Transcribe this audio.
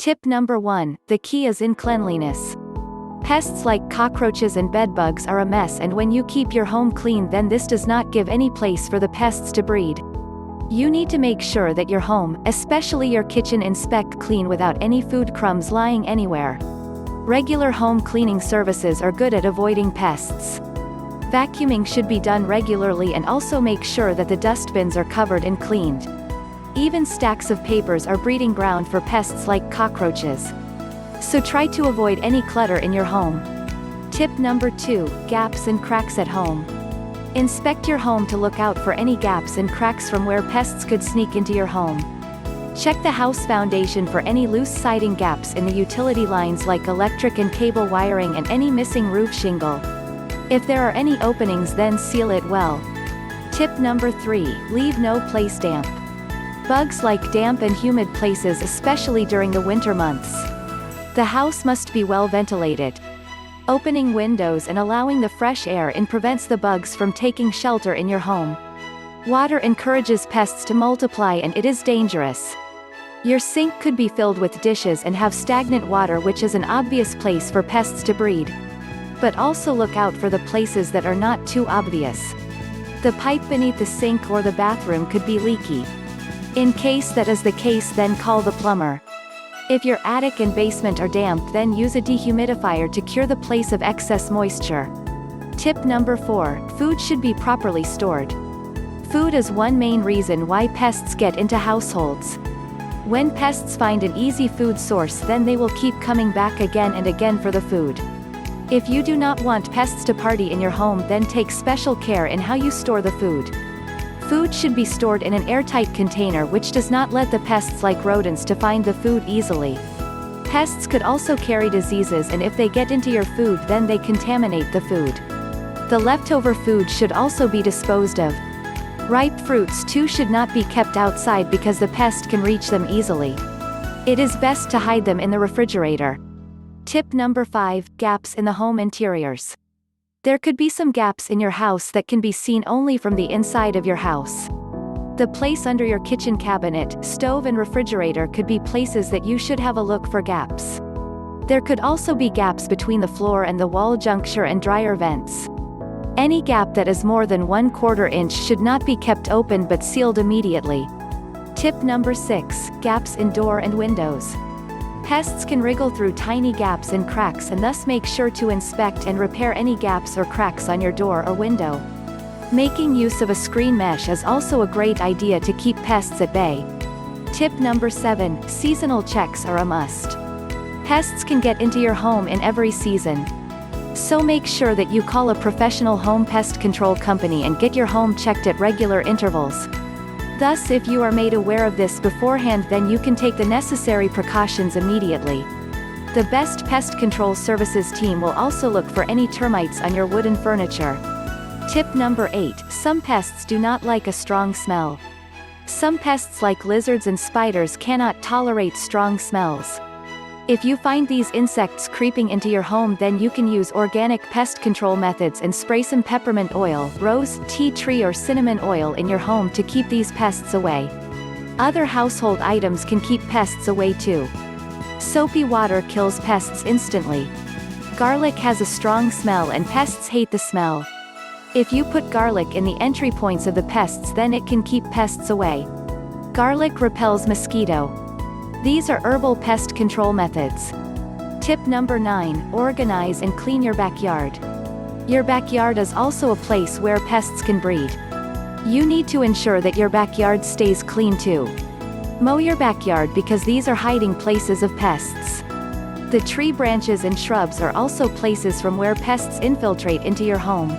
Tip number 1, the key is in cleanliness. Pests like cockroaches and bedbugs are a mess, and when you keep your home clean, then this does not give any place for the pests to breed. You need to make sure that your home, especially your kitchen, inspect clean without any food crumbs lying anywhere. Regular home cleaning services are good at avoiding pests. Vacuuming should be done regularly, and also make sure that the dustbins are covered and cleaned. Even stacks of papers are breeding ground for pests like cockroaches. So try to avoid any clutter in your home. Tip number 2, gaps and cracks at home. Inspect your home to look out for any gaps and cracks from where pests could sneak into your home. Check the house foundation for any loose siding gaps in the utility lines like electric and cable wiring, and any missing roof shingle. If there are any openings, then seal it well. Tip number 3, leave no place damp. Bugs like damp and humid places, especially during the winter months. The house must be well ventilated. Opening windows and allowing the fresh air in prevents the bugs from taking shelter in your home. Water encourages pests to multiply, and it is dangerous. Your sink could be filled with dishes and have stagnant water, which is an obvious place for pests to breed. But also look out for the places that are not too obvious. The pipe beneath the sink or the bathroom could be leaky. In case that is the case, then call the plumber. If your attic and basement are damp, then use a dehumidifier to cure the place of excess moisture. Tip number 4, food should be properly stored. Food is one main reason why pests get into households. When pests find an easy food source, then they will keep coming back again and again for the food. If you do not want pests to party in your home, then take special care in how you store the food. Food should be stored in an airtight container which does not let the pests like rodents to find the food easily. Pests could also carry diseases, and if they get into your food, then they contaminate the food. The leftover food should also be disposed of. Ripe fruits too should not be kept outside because the pest can reach them easily. It is best to hide them in the refrigerator. Tip number 5, gaps in the home interiors. There could be some gaps in your house that can be seen only from the inside of your house. The place under your kitchen cabinet, stove and refrigerator could be places that you should have a look for gaps. There could also be gaps between the floor and the wall juncture and dryer vents. Any gap that is more than 1/4 inch should not be kept open but sealed immediately. Tip number 6, gaps in door and windows. Pests can wriggle through tiny gaps and cracks, and thus make sure to inspect and repair any gaps or cracks on your door or window. Making use of a screen mesh is also a great idea to keep pests at bay. Tip number 7, seasonal checks are a must. Pests can get into your home in every season. So make sure that you call a professional home pest control company and get your home checked at regular intervals. Thus, if you are made aware of this beforehand, then you can take the necessary precautions immediately. The best pest control services team will also look for any termites on your wooden furniture. Tip number 8, some pests do not like a strong smell. Some pests like lizards and spiders cannot tolerate strong smells. If you find these insects creeping into your home, then you can use organic pest control methods and spray some peppermint oil, rose, tea tree or cinnamon oil in your home to keep these pests away. Other household items can keep pests away too. Soapy water kills pests instantly. Garlic has a strong smell and pests hate the smell. If you put garlic in the entry points of the pests, then it can keep pests away. Garlic repels mosquito. These are herbal pest control methods. Tip number 9, organize and clean your backyard. Your backyard is also a place where pests can breed. You need to ensure that your backyard stays clean too. Mow your backyard because these are hiding places of pests. The tree branches and shrubs are also places from where pests infiltrate into your home.